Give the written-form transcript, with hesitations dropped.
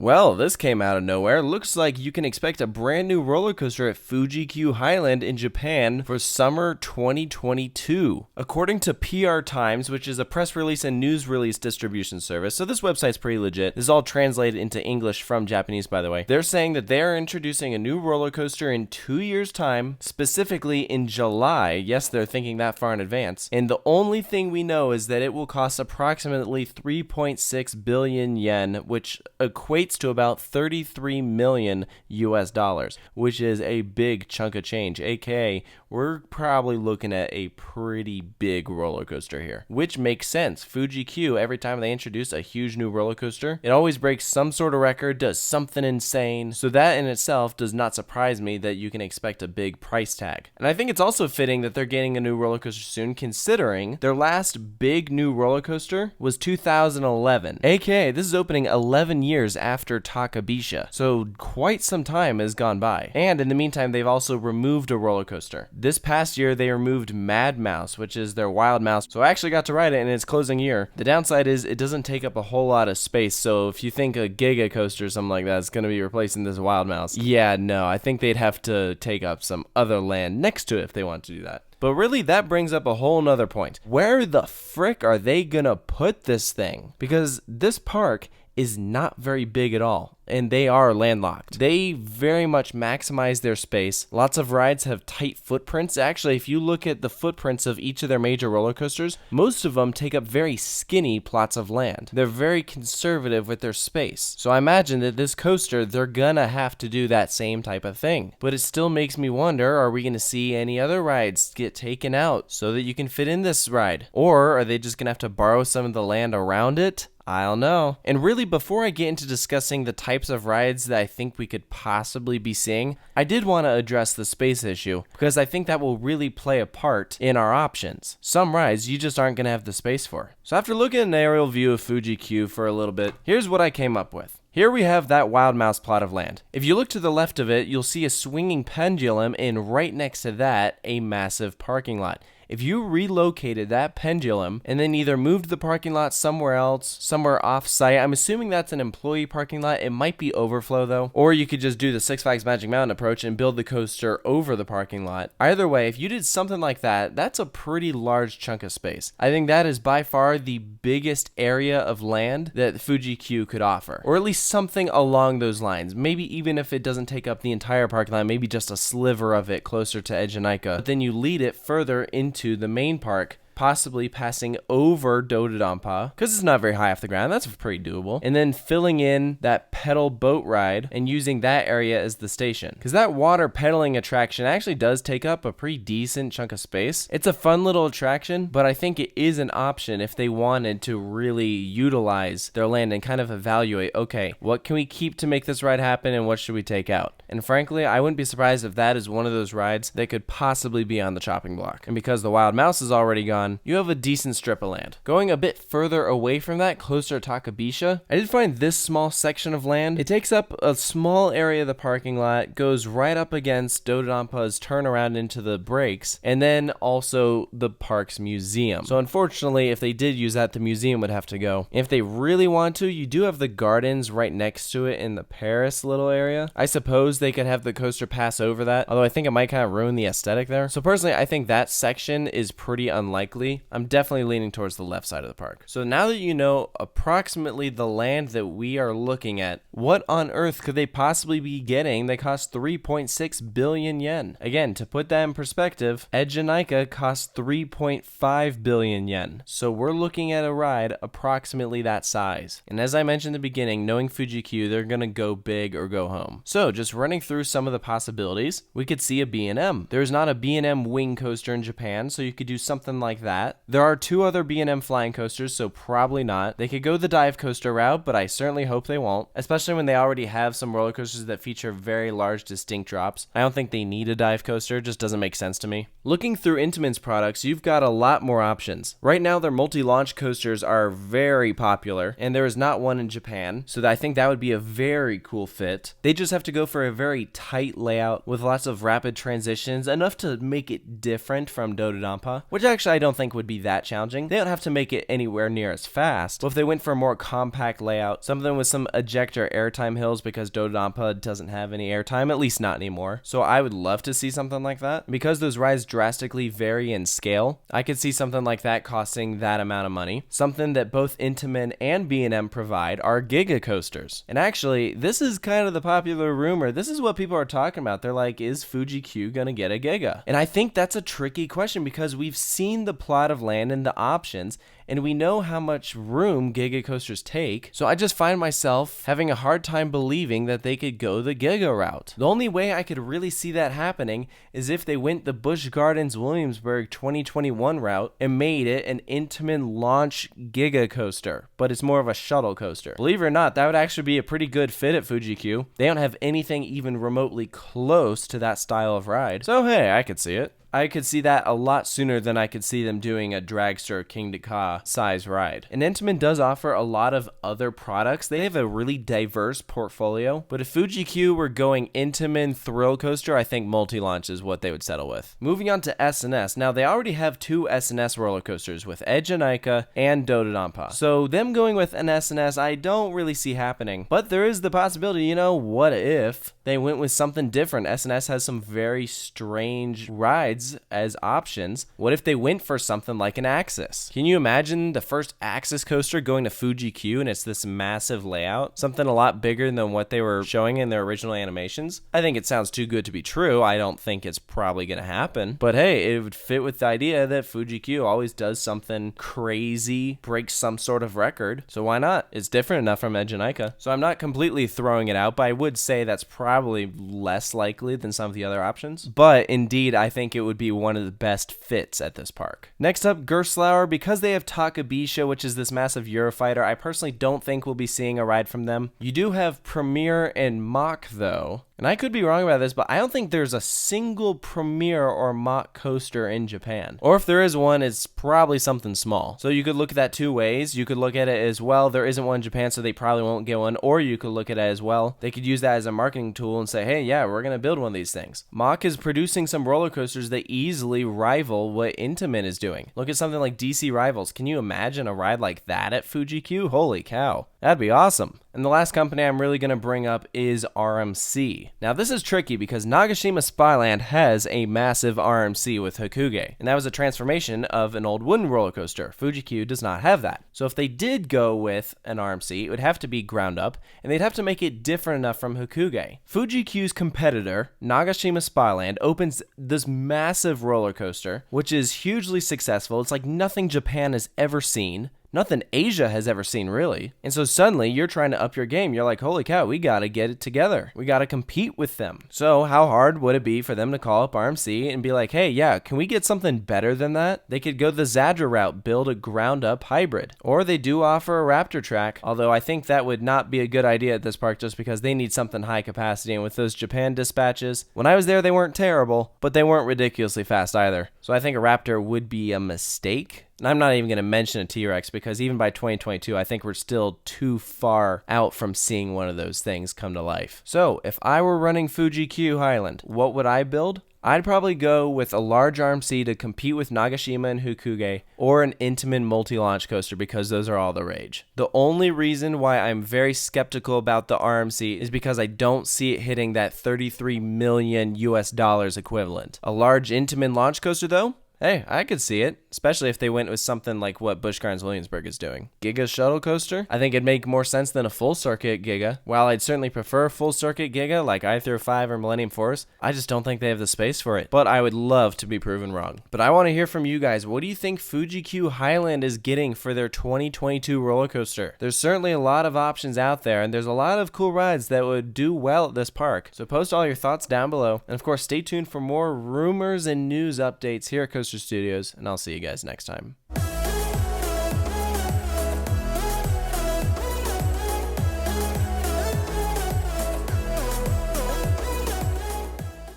Well, this came out of nowhere. Looks like you can expect a brand new roller coaster at Fuji-Q Highland in Japan for summer 2022. According to PR Times, which is a press release and news release distribution service, so this website's pretty legit. This is all translated into English from Japanese, by the way. They're saying that they're introducing a new roller coaster in 2 years' time, specifically in July. Yes, they're thinking that far in advance. And the only thing we know is that it will cost approximately 3.6 billion yen, which equates to about 33 million US dollars, which is a big chunk of change. AKA, we're probably looking at a pretty big roller coaster here, which makes sense. Fuji-Q, every time they introduce a huge new roller coaster, it always breaks some sort of record, does something insane. So that in itself does not surprise me that you can expect a big price tag. And I think it's also fitting that they're getting a new roller coaster soon, considering their last big new roller coaster was 2011. AKA, this is opening 11 years after Takabisha. So quite some time has gone by. And in the meantime, they've also removed a roller coaster. This past year, they removed Mad Mouse, which is their wild mouse. So I actually got to ride it in its closing year. The downside is it doesn't take up a whole lot of space. So if you think a GIGA coaster or something like that is going to be replacing this wild mouse, yeah, no, I think they'd have to take up some other land next to it if they want to do that. But really, that brings up a whole nother point. Where the frick are they gonna put this thing? Because this park is not very big at all, and they are landlocked. They very much maximize their space. Lots of rides have tight footprints. Actually, if you look at the footprints of each of their major roller coasters, most of them take up very skinny plots of land. They're very conservative with their space. So I imagine that this coaster, they're gonna have to do that same type of thing. But it still makes me wonder, are we gonna see any other rides get taken out so that you can fit in this ride? Or are they just gonna have to borrow some of the land around it? I don't know. And really, before I get into discussing the types of rides that I think we could possibly be seeing, I did want to address the space issue, because I think that will really play a part in our options. Some rides you just aren't going to have the space for. So after looking at an aerial view of Fuji-Q for a little bit, here's what I came up with. Here we have that wild mouse plot of land. If you look to the left of it, you'll see a swinging pendulum, and right next to that, a massive parking lot. If you relocated that pendulum and then either moved the parking lot somewhere else, somewhere off-site, I'm assuming that's an employee parking lot. It might be overflow though. Or you could just do the Six Flags Magic Mountain approach and build the coaster over the parking lot. Either way, if you did something like that, that's a pretty large chunk of space. I think that is by far the biggest area of land that Fuji-Q could offer. Or at least something along those lines. Maybe even if it doesn't take up the entire parking lot, maybe just a sliver of it closer to Ejinika. But then you lead it further into the main park, possibly passing over do-dodonpa, because it's not very high off the ground. That's pretty doable. And then filling in that pedal boat ride and using that area as the station, because that water pedaling attraction actually does take up a pretty decent chunk of space. It's a fun little attraction, but I think it is an option if they wanted to really utilize their land and kind of evaluate, okay, what can we keep to make this ride happen and what should we take out? And frankly, I wouldn't be surprised if that is one of those rides that could possibly be on the chopping block. And because the wild mouse is already gone, you have a decent strip of land. Going a bit further away from that, closer to Takabisha, I did find this small section of land. It takes up a small area of the parking lot, goes right up against do-dodonpa's turnaround into the brakes, and then also the park's museum. So unfortunately, if they did use that, the museum would have to go. If they really want to, you do have the gardens right next to it in the Paris little area. I suppose they could have the coaster pass over that, although I think it might kind of ruin the aesthetic there. So personally, I think that section is pretty unlikely. I'm definitely leaning towards the left side of the park. So now that you know approximately the land that we are looking at, what on earth could they possibly be getting that costs 3.6 billion yen? Again, to put that in perspective, Ejinika costs 3.5 billion yen. So we're looking at a ride approximately that size. And as I mentioned in the beginning, knowing Fuji-Q, they're gonna go big or go home. So just running through some of the possibilities, we could see a B&M. There's not a B&M wing coaster in Japan, so you could do something like that. There are 2 other B&M flying coasters, so probably not. They could go the dive coaster route, but I certainly hope they won't, especially when they already have some roller coasters that feature very large distinct drops. I don't think they need a dive coaster, it just doesn't make sense to me. Looking through Intamin's products, you've got a lot more options. Right now, their multi-launch coasters are very popular, and there is not one in Japan, so I think that would be a very cool fit. They just have to go for a very tight layout with lots of rapid transitions, enough to make it different from do-dodonpa, which actually I don't think would be that challenging. They don't have to make it anywhere near as fast, but if they went for a more compact layout, something with some ejector airtime hills, because do-dodonpa doesn't have any airtime, at least not anymore. So I would love to see something like that. Because those rides drastically vary in scale, I could see something like that costing that amount of money. Something that both Intamin and B&M provide are GIGA coasters. And actually, this is kind of the popular rumor. This is what people are talking about. They're like, is Fuji-Q gonna get a GIGA? And I think that's a tricky question because we've seen the plot of land and the options, and we know how much room GIGA coasters take, so I just find myself having a hard time believing that they could go the GIGA route. The only way I could really see that happening is if they went the Busch Gardens Williamsburg 2021 route and made it an Intamin launch GIGA coaster, but it's more of a shuttle coaster. Believe it or not, that would actually be a pretty good fit at Fuji-Q. They don't have anything even remotely close to that style of ride, so hey, I could see it. I could see that a lot sooner than I could see them doing a dragster King to Ka size ride. And Intamin does offer a lot of other products. They have a really diverse portfolio, but if Fuji-Q were going Intamin thrill coaster, I think multi-launch is what they would settle with. Moving on to S&S. Now, they already have two S&S roller coasters with Edge and Ica and do-dodonpa. So them going with an S&S, I don't really see happening. But there is the possibility, you know, what if they went with something different? S&S has some very strange rides as options. What if they went for something like an Axis? Can you imagine the first Axis coaster going to Fuji-Q and it's this massive layout? Something a lot bigger than what they were showing in their original animations? I think it sounds too good to be true. I don't think it's probably going to happen. But hey, it would fit with the idea that Fuji-Q always does something crazy, breaks some sort of record. So why not? It's different enough from Edge and Ica. So I'm not completely throwing it out, but I would say that's probably less likely than some of the other options. But indeed, I think it would be one of the best fits at this park. Next up, Gerstlauer. Because they have Takabisha, which is this massive Eurofighter, I personally don't think we'll be seeing a ride from them. You do have Premier and Mach though, and I could be wrong about this, but I don't think there's a single Premier or Mach coaster in Japan. Or if there is one, it's probably something small. So you could look at that two ways. You could look at it as, well, there isn't one in Japan, so they probably won't get one. Or you could look at it as, well, they could use that as a marketing tool and say, hey, yeah, we're going to build one of these things. Mach is producing some roller coasters that easily rival what Intamin is doing. Look at something like DC Rivals. Can you imagine a ride like that at Fuji-Q? Holy cow. That'd be awesome. And the last company I'm really going to bring up is RMC. Now this is tricky because Nagashima Spyland has a massive RMC with Hakuge, and that was a transformation of an old wooden roller coaster. Fuji-Q does not have that. So if they did go with an RMC, it would have to be ground up, and they'd have to make it different enough from Hakuge. Fuji-Q's competitor, Nagashima Spyland, opens this massive roller coaster, which is hugely successful. It's like nothing Japan has ever seen. Nothing Asia has ever seen, really. And so suddenly you're trying to up your game. You're like, holy cow, we gotta get it together. We gotta compete with them. So how hard would it be for them to call up RMC and be like, hey, yeah, can we get something better than that? They could go the Zadra route, build a ground up hybrid. Or they do offer a Raptor track, although I think that would not be a good idea at this park just because they need something high capacity. And with those Japan dispatches, when I was there, they weren't terrible, but they weren't ridiculously fast either. So I think a Raptor would be a mistake. And I'm not even going to mention a T-Rex because even by 2022, I think we're still too far out from seeing one of those things come to life. So if I were running Fuji-Q Highland, what would I build? I'd probably go with a large RMC to compete with Nagashima and Hakuge, or an Intamin multi-launch coaster because those are all the rage. The only reason why I'm very skeptical about the RMC is because I don't see it hitting that $33 million US equivalent. A large Intamin launch coaster though? Hey, I could see it, especially if they went with something like what Busch Gardens Williamsburg is doing. GIGA shuttle coaster? I think it'd make more sense than a full circuit GIGA. While I'd certainly prefer a full circuit GIGA like i-5 or Millennium Force, I just don't think they have the space for it. But I would love to be proven wrong. But I want to hear from you guys. What do you think Fuji-Q Highland is getting for their 2022 roller coaster? There's certainly a lot of options out there, and there's a lot of cool rides that would do well at this park. So post all your thoughts down below. And of course, stay tuned for more rumors and news updates here at Coaster Studios, and I'll see you guys next time.